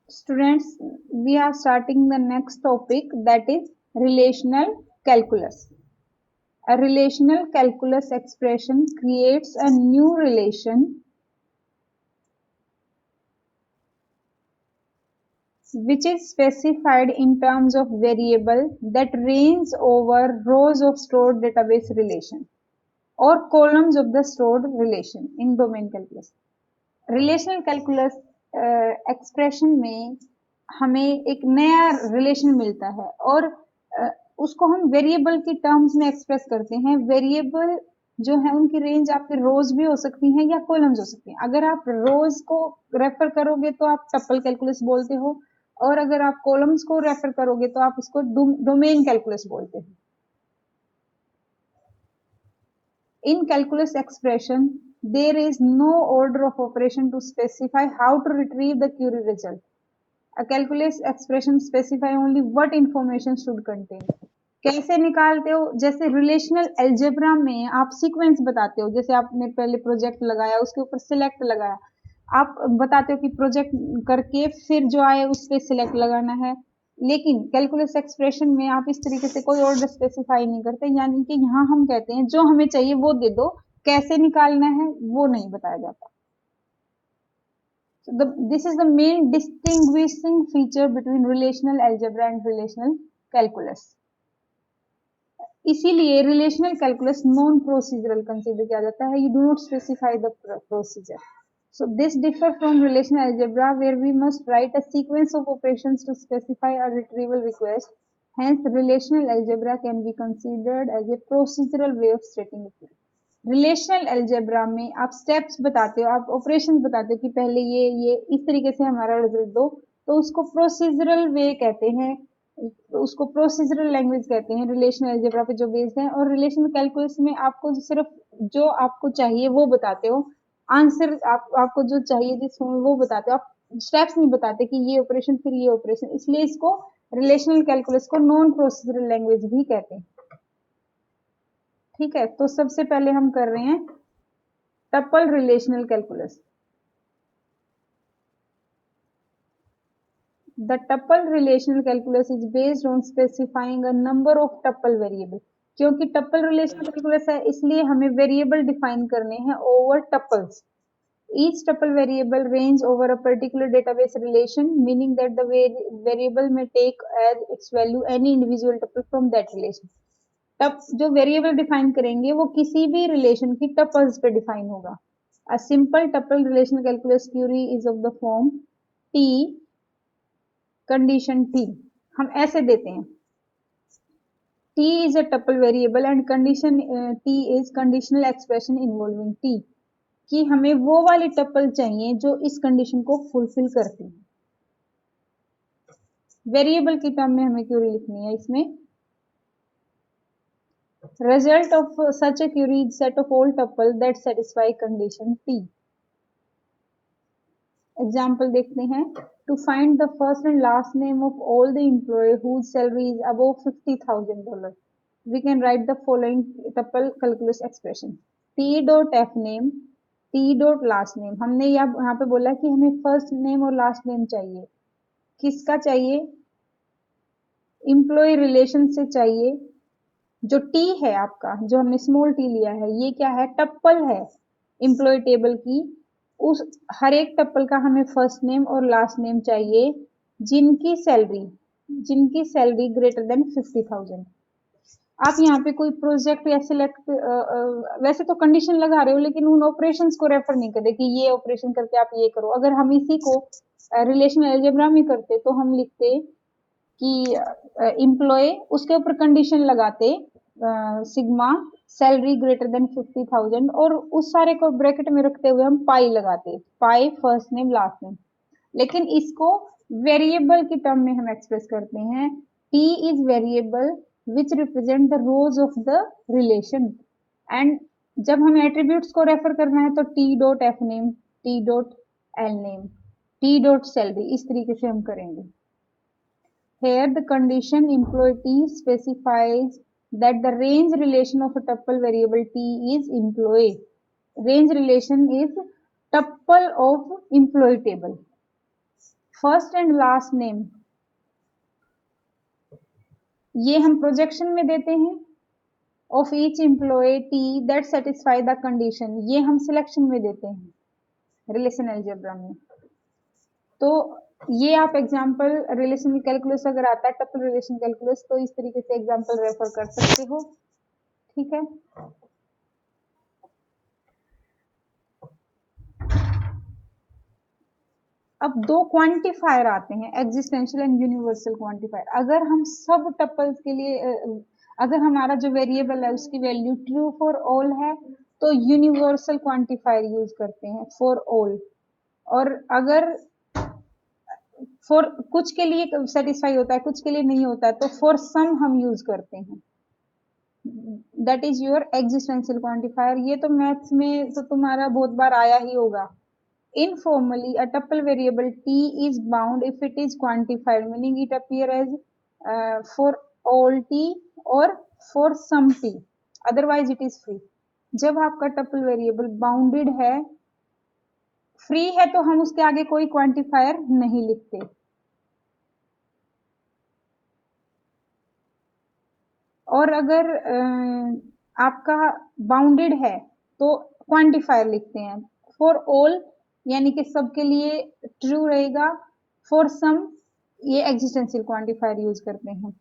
Students, we are starting the next topic, that is relational calculus. A relational calculus expression creates a new relation which is specified in terms of variable that range over rows of stored database relation or columns of the stored relation in domain calculus. Relational calculus expression में हमें एक नया relation मिलता है और उसको हम variable की टर्म्स में एक्सप्रेस करते हैं। वेरिएबल जो है उनकी रेंज आपके रोज भी हो सकती हैं या कॉलम्स हो सकती हैं। अगर आप रोज को रेफर करोगे तो आप टपल कैलकुलस बोलते हो और अगर आप कॉलम्स को रेफर करोगे तो आप उसको डोमेन कैलकुलस बोलते हो। In calculus expression, there is no order of operation to specify how to retrieve the query result. A calculus expression specify only what information should contain. कैसे निकालते हो? जैसे रिलेशनल एल्जेब्रा में आप सीक्वेंस बताते हो, जैसे आपने पहले प्रोजेक्ट लगाया, उसके ऊपर सिलेक्ट लगाया, आप बताते हो कि प्रोजेक्ट करके फिर जो आए उस पर सिलेक्ट लगाना है। लेकिन कैलकुलस एक्सप्रेशन में आप इस तरीके से कोई ऑर्डर स्पेसिफाई नहीं करते, यानी कि यहाँ हम कहते हैं जो हमें चाहिए वो दे दो, कैसे निकालना है वो नहीं बताया जाता। So this is the main distinguishing feature between relational algebra and relational calculus. इसीलिए relational calculus non procedural consider किया जाता है। You do not specify the procedure. So this differ from relational algebra where we must write a sequence of operations to specify a retrieval request. Hence, relational algebra can be considered as a procedural way of stating a query. Relational algebra में आप steps बताते हो, आप operations बताते हो कि पहले ये इस तरीके से हमारा रिजल्ट दो, तो उसको प्रोसीजरल वे कहते हैं, उसको प्रोसीजरल लैंग्वेज कहते हैं रिलेशनल एल्जेब्रा पे जो बेस्ड है। और रिलेशनल कैलकुलस में आपको सिर्फ जो आपको चाहिए वो बताते हो, आंसर आपको जो चाहिए जिसमें वो बताते हो, आप स्टेप्स नहीं बताते कि ये ऑपरेशन फिर ये ऑपरेशन, इसलिए इसको रिलेशनल कैलकुलस को नॉन प्रोसीजरल लैंग्वेज भी कहते हैं। ठीक है, तो सबसे पहले हम कर रहे हैं tuple relational calculus. The tuple relational calculus is based on specifying a number of tuple variable. क्योंकि टपल रिलेशनल कैलकुलस है इसलिए हमें वेरिएबल डिफाइन करने हैं over tuples. Each tuple variable range over a particular database relation, meaning that the variable may take as its value any individual tuple from that relation. तब जो variable define करेंगे वो किसी भी रिलेशन की tuples पे डिफाइन होगा. A simple tuple relational calculus query is of the form T condition T. हम ऐसे देते हैं T is a tuple variable and condition T is conditional expression involving T. कि हमें वो वाली टपल चाहिए जो इस कंडीशन को फुलफिल करती है. वेरिएबल की टर्म में हमें क्यूरी लिखनी है. इसमें result of such a query is set of all tuple that satisfy condition T. Example देखते हैं. To find the first and last name of all the employee whose salary is above $50,000, we can write the following tuple calculus expression. T dot f name, T dot last name. हमने यहाँ पे बोला कि हमें first name और last name चाहिए. किसका चाहिए? एम्प्लॉय रिलेशन से चाहिए. जो टी है आपका, जो हमने स्मॉल टी लिया है, ये क्या है? टप्पल है एम्प्लॉय टेबल की. उस हर एक टप्पल का हमें फर्स्ट नेम और लास्ट नेम चाहिए जिनकी सैलरी ग्रेटर देन 50,000. आप यहाँ पे कोई प्रोजेक्ट या सिलेक्ट वैसे तो कंडीशन लगा रहे हो, लेकिन उन ऑपरेशंस को रेफर नहीं करते कि ये ऑपरेशन करके आप ये करो. अगर हम इसी को रिलेशनल अलजेब्रा में करते तो हम लिखते कि एम्प्लॉय, उसके ऊपर कंडीशन लगाते सिग्मा सैलरी ग्रेटर देन 50,000 और उस सारे को ब्रैकेट में रखते हुए हम पाई लगाते, पाई फर्स्ट नेम लास्ट नेम. लेकिन इसको वेरिएबल की टर्म में हम एक्सप्रेस करते हैं. T is variable which represent the rows of the relation, and जब हमें एट्रीब्यूट्स को रेफर करना है तो T dot F name, T dot L name, T dot salary, इस तरीके से हम करेंगे. Here the condition employee T specifies that the range relation of a tuple variable T is employee. Range relation is tuple of employee table. First and last name ये हम projection में देते हैं। Of each employ T that satisfy the condition ये हम selection में देते हैं रिलेशन अलजेब्रा में। तो ये आप एग्जांपल रिलेशनल कैलकुलस अगर आता है टपल रिलेशन कैलकुलस तो इस तरीके से एग्जांपल रेफर कर सकते हो। ठीक है, अब दो क्वांटिफायर आते हैं एग्जिस्टेंशियल एंड यूनिवर्सल क्वांटिफायर। अगर हम सब टपल्स के लिए अगर हमारा जो वेरिएबल है उसकी वैल्यू ट्रू फॉर ऑल है तो यूनिवर्सल क्वांटिफायर यूज करते हैं फॉर ऑल। और अगर फॉर कुछ के लिए सेटिस्फाई होता है कुछ के लिए नहीं होता है तो फॉर सम हम यूज करते हैं। That is your existential quantifier. ये तो मैथ्स में तो तुम्हारा बहुत बार आया ही होगा। Informally, a tuple variable t is bound if it is quantified, meaning it appear as for all t or for some t. Otherwise, it is free. जब आपका टपल वेरिएबल बाउंडेड है, फ्री है, तो हम उसके आगे कोई क्वांटिफायर नहीं लिखते। और अगर आपका बाउंडेड है तो क्वांटिफायर लिखते हैं। फॉर ऑल यानी कि सबके लिए ट्रू रहेगा, फॉर सम ये एग्जिस्टेंशियल क्वांटिफायर यूज करते हैं।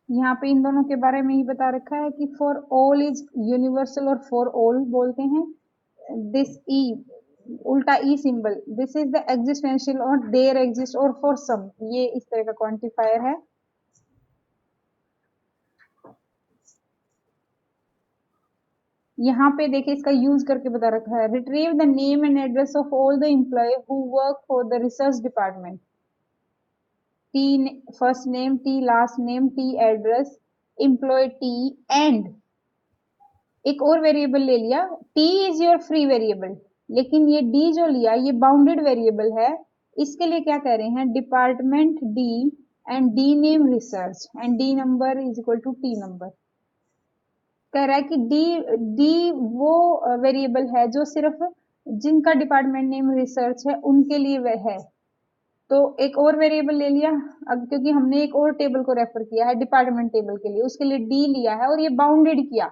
यहाँ पे इन दोनों के बारे में ही बता रखा है कि फॉर ऑल इज यूनिवर्सल और फॉर ऑल बोलते हैं। दिस ई उल्टा E symbol this is the existential और देयर एग्जिस्ट और फॉर सम ये इस तरह का क्वांटिफायर है। यहाँ पे देखिए इसका यूज करके बता रखा है retrieve the name and address of all the employee who work for the research department. T first name T last name T address employee T and एक और वेरिएबल ले लिया T is your free variable लेकिन ये D जो लिया ये bounded variable है। इसके लिए क्या कह रहे हैं department D and D name research and D number is equal to T number. कह रहा है कि डी डी वो वेरिएबल है जो सिर्फ जिनका डिपार्टमेंट नेम रिसर्च है उनके लिए वह है। तो एक और वेरिएबल ले लिया अब क्योंकि हमने एक और टेबल को रेफर किया है डिपार्टमेंट टेबल के लिए उसके लिए डी लिया है और ये बाउंडेड किया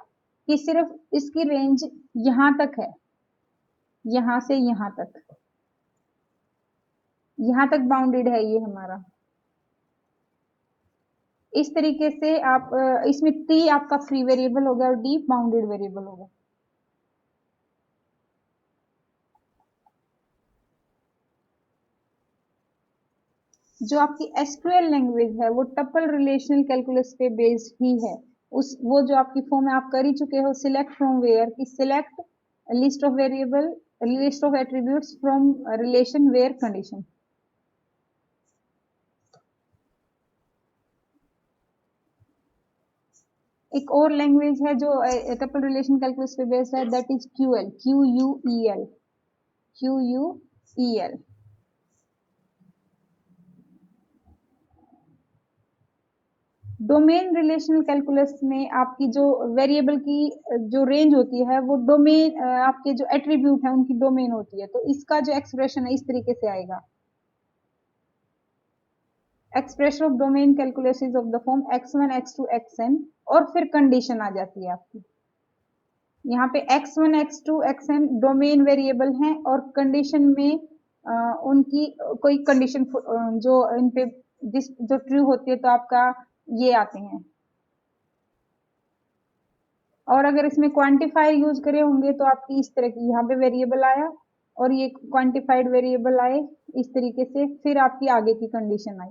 कि सिर्फ इसकी रेंज यहां तक है, यहां से यहां तक बाउंडेड है ये हमारा। इस तरीके से आप इसमें टी आपका फ्री वेरिएबल हो गया और डी बाउंडेड वेरिएबल हो गया। जो आपकी एसक्यूएल लैंग्वेज है वो टपल रिलेशनल कैलकुलस पे बेस्ड ही है। उस वो जो आपकी फॉर्म में आप कर ही चुके हो सिलेक्ट फ्रॉम वेयर की select list of variable list of attributes from relation where condition. एक और लैंग्वेज है जो टपल रिलेशन कैलकुलस पे बेस्ड है that is QL Q U E L. Domain relational calculus में आपकी जो वेरिएबल की जो रेंज होती है वो डोमेन आपके जो एट्रीब्यूट है उनकी डोमेन होती है। तो इसका जो एक्सप्रेशन है इस तरीके से आएगा expression of domain calculus of the form x1 x2 xn और फिर कंडीशन आ जाती है आपकी। यहाँ पे x1 x2 xn domain variable हैं और कंडीशन में उनकी कोई कंडीशन जो इन पे जिस जो ट्रू होती है तो आपका ये आते हैं। और अगर इसमें क्वांटिफायर यूज करे होंगे तो आपकी इस तरह की यहाँ पे वेरिएबल आया और ये क्वांटिफाइड वेरिएबल आए इस तरीके से फिर आपकी आगे की कंडीशन आई।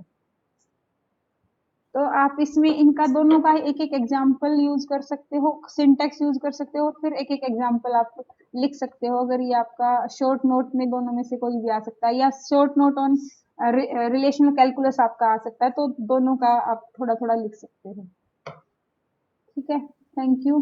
तो आप इसमें इनका दोनों का एक एक एग्जाम्पल यूज कर सकते हो सिंटेक्स यूज कर सकते हो फिर एक एक एग्जाम्पल आप लिख सकते हो। अगर ये आपका शॉर्ट नोट में दोनों में से कोई भी आ सकता है या short note on relational calculus आपका आ सकता है तो दोनों का आप थोड़ा थोड़ा लिख सकते हो। ठीक है, थैंक यू।